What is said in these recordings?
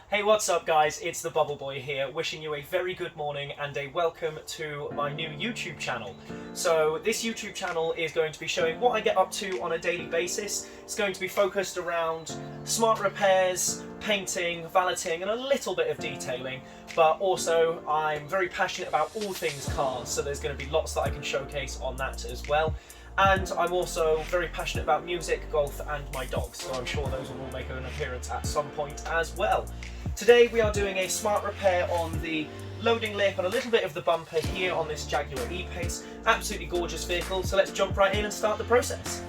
Hey, what's up guys? It's the Bubble Boy here, wishing you a very good morning and a welcome to my new YouTube channel. So this YouTube channel is going to be showing what I get up to on a daily basis. It's going to be focused around smart repairs, painting, valeting and a little bit of detailing, but also I'm very passionate about all things cars, so there's going to be lots that I can showcase on that as well. And I'm also very passionate about music, golf and my dogs, so I'm sure those will all make an appearance at some point as well. Today we are doing a smart repair on the loading lip and a little bit of the bumper here on this Jaguar E-Pace. Absolutely gorgeous vehicle, so let's jump right in and start the process.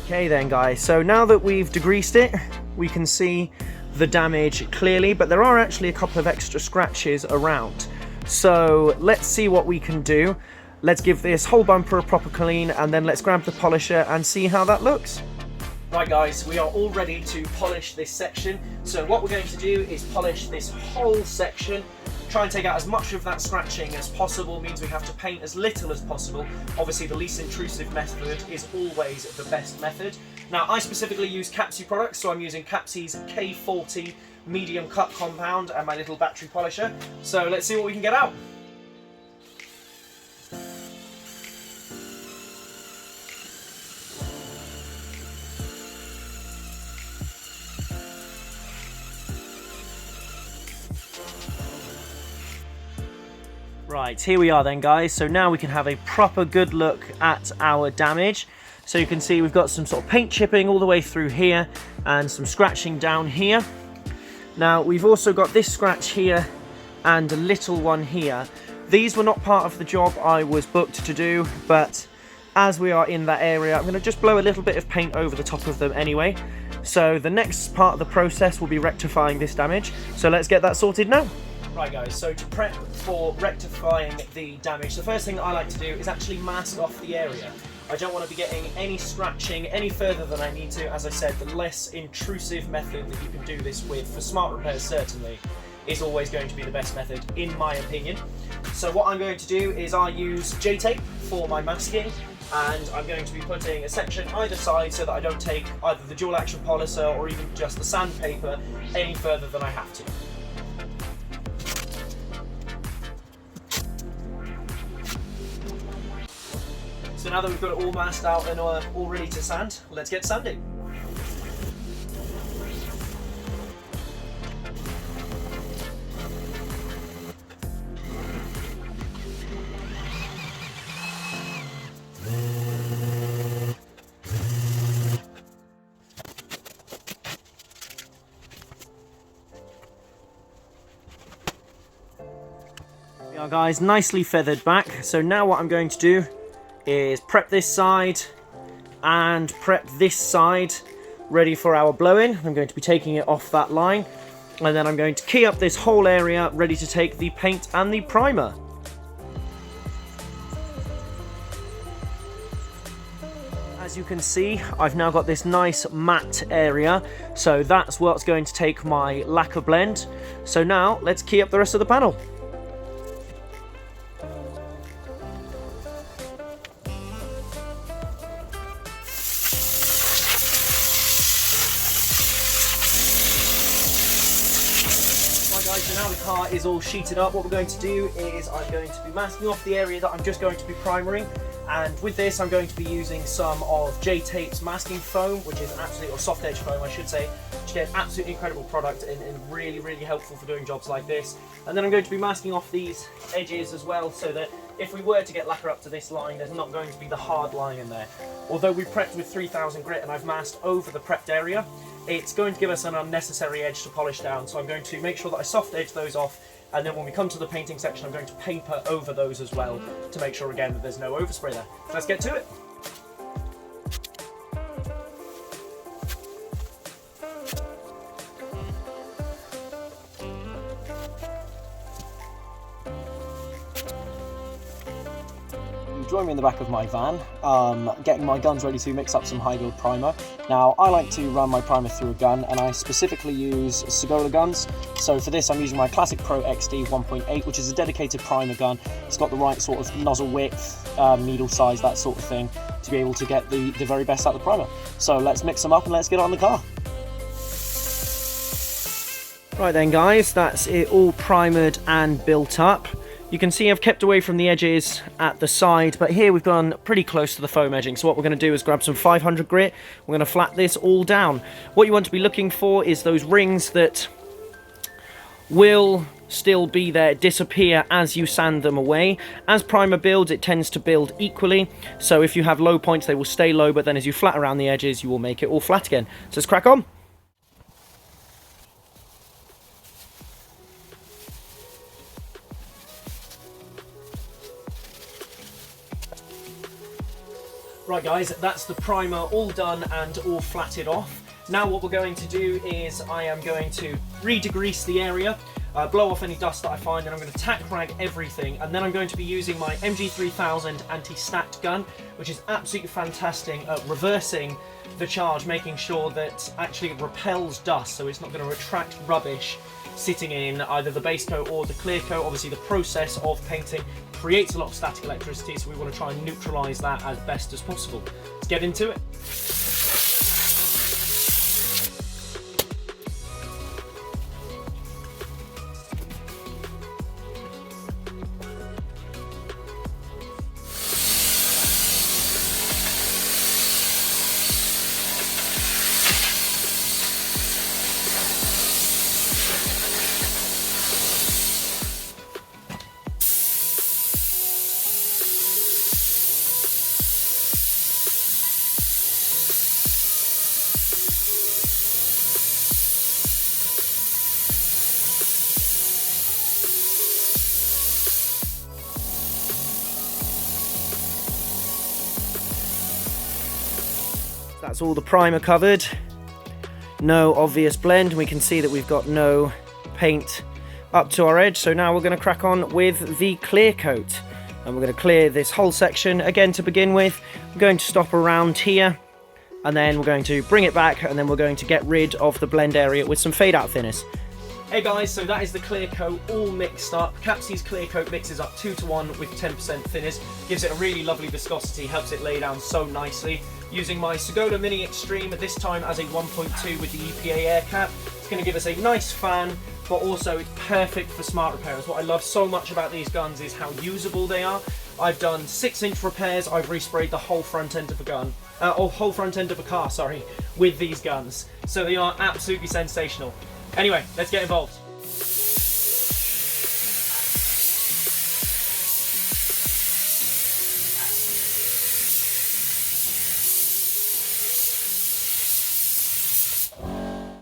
Okay then guys, so now that we've degreased it, we can see the damage clearly, but there are actually a couple of extra scratches around. So let's see what we can do. Let's give this whole bumper a proper clean and then let's grab the polisher and see how that looks. Right guys, we are all ready to polish this section. So what we're going to do is polish this whole section. Try and take out as much of that scratching as possible, means we have to paint as little as possible. Obviously the least intrusive method is always the best method. Now I specifically use Kapci products, so I'm using Kapci's K40 medium cut compound and my little battery polisher. So let's see what we can get out. Right, here we are then guys, so now we can have a proper good look at our damage. So you can see we've got some sort of paint chipping all the way through here and some scratching down here. Now we've also got this scratch here and a little one here. These were not part of the job I was booked to do, but as we are in that area, I'm going to just blow a little bit of paint over the top of them anyway. So the next part of the process will be rectifying this damage, so let's get that sorted now. Right guys, so to prep for rectifying the damage, the first thing I like to do is actually mask off the area. I don't want to be getting any scratching any further than I need to. As I said, the less intrusive method that you can do this with, for smart repairs certainly, is always going to be the best method in my opinion. So what I'm going to do is I use jtape for my masking, and I'm going to be putting a section either side so that I don't take either the dual action polisher or even just the sandpaper any further than I have to. So now that we've got it all masked out and all ready to sand, let's get sanding. There we are guys, nicely feathered back. So now what I'm going to do is prep this side and prep this side ready for our blow-in. I'm going to be taking it off that line, and then I'm going to key up this whole area ready to take the paint and the primer. As you can see, I've now got this nice matte area, so that's what's going to take my lacquer blend. So now let's key up the rest of the panel. So now the car is all sheeted up. What we're going to do is I'm going to be masking off the area that I'm just going to be primering, and with this I'm going to be using some of jtape's masking foam, which is absolutely, or soft edge foam I should say, which is an absolutely incredible product and really helpful for doing jobs like this. And then I'm going to be masking off these edges as well, so that if we were to get lacquer up to this line, there's not going to be the hard line in there. Although we prepped with 3000 grit and I've masked over the prepped area, it's going to give us an unnecessary edge to polish down, so I'm going to make sure that I soft edge those off, and then when we come to the painting section I'm going to paper over those as well to make sure again that there's no overspray there. So let's get to it. join me in the back of my van, getting my guns ready to mix up some high build primer. Now, I like to run my primer through a gun, and I specifically use Sagola guns. So for this, I'm using my Classic Pro XD 1.8, which is a dedicated primer gun. It's got the right sort of nozzle width, needle size, that sort of thing, to be able to get the very best out of the primer. So let's mix them up and let's get on the car. Right then guys, that's it all primered and built up. You can see I've kept away from the edges at the side, but here we've gone pretty close to the foam edging. So what we're going to do is grab some 500 grit. We're going to flat this all down. What you want to be looking for is those rings that will still be there, disappear as you sand them away. As primer builds, it tends to build equally. So if you have low points, they will stay low, but then as you flat around the edges, you will make it all flat again. So let's crack on. Right guys, that's the primer all done and all flatted off. Now what we're going to do is I am going to re-degrease the area, blow off any dust that I find, and I'm going to tack rag everything, and then I'm going to be using my MG3000 anti-stacked gun, which is absolutely fantastic at reversing the charge, making sure that actually it repels dust, so it's not going to attract rubbish sitting in either the base coat or the clear coat. Obviously the process of painting creates a lot of static electricity, so we want to try and neutralise that as best as possible. Let's get into it. That's all the primer covered. No obvious blend. We can see that we've got no paint up to our edge. So now we're going to crack on with the clear coat. And we're going to clear this whole section. Again, to begin with, we're going to stop around here. And then we're going to bring it back. And then we're going to get rid of the blend area with some fade out thinners. Hey guys, so that is the clear coat all mixed up. Kapci's clear coat mixes up 2 to 1 with 10% thinners. Gives it a really lovely viscosity, helps it lay down so nicely. Using my Sagola Mini Xtreme, this time as a 1.2 with the EPA air cap. It's going to give us a nice fan, but also it's perfect for smart repairs. What I love so much about these guns is how usable they are. I've done 6-inch repairs. I've resprayed the whole front end of a gun, whole front end of a car, sorry, with these guns. So they are absolutely sensational. Anyway, let's get involved.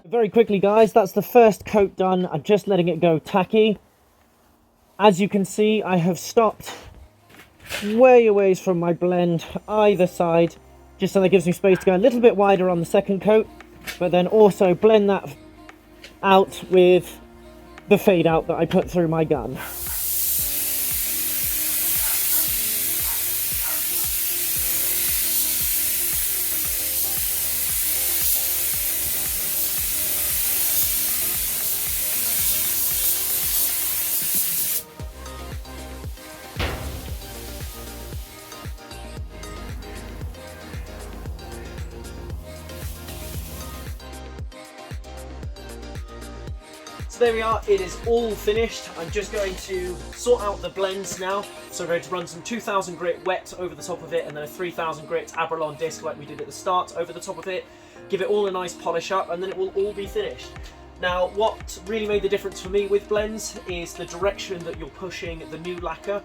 Very quickly guys, that's the first coat done. I'm just letting it go tacky. As you can see, I have stopped way away from my blend either side, just so that gives me space to go a little bit wider on the second coat, but then also blend that out with the fade out that I put through my gun. So there we are, it is all finished. I'm just going to sort out the blends now. So I'm going to run some 2000 grit wet over the top of it, and then a 3000 grit Abralon disc like we did at the start over the top of it. Give it all a nice polish up, and then it will all be finished. Now, what really made the difference for me with blends is the direction that you're pushing the new lacquer.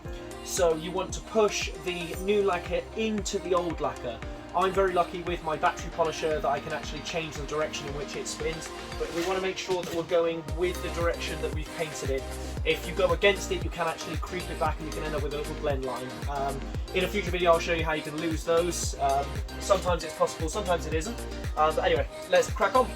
So you want to push the new lacquer into the old lacquer. I'm very lucky with my battery polisher that I can actually change the direction in which it spins, but we want to make sure that we're going with the direction that we've painted it. If you go against it, you can actually creep it back and you can end up with a little blend line. In a future video, I'll show you how you can lose those. Sometimes it's possible, sometimes it isn't. But anyway, let's crack on.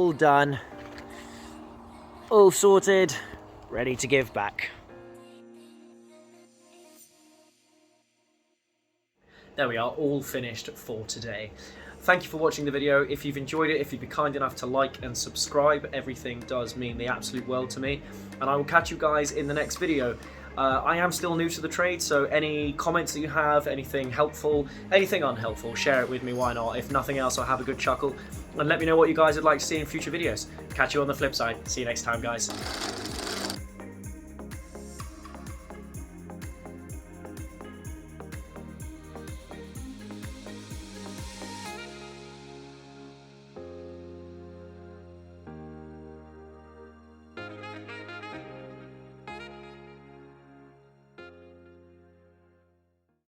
all done, all sorted, ready to give back. There we are, all finished for today. Thank you for watching the video. If you've enjoyed it, if you'd be kind enough to like and subscribe, everything does mean the absolute world to me. And I will catch you guys in the next video. I am still new to the trade, so any comments that you have, anything helpful, anything unhelpful, share it with me, why not? If nothing else, I'll have a good chuckle. And let me know what you guys would like to see in future videos. Catch you on the flip side. See you next time, guys.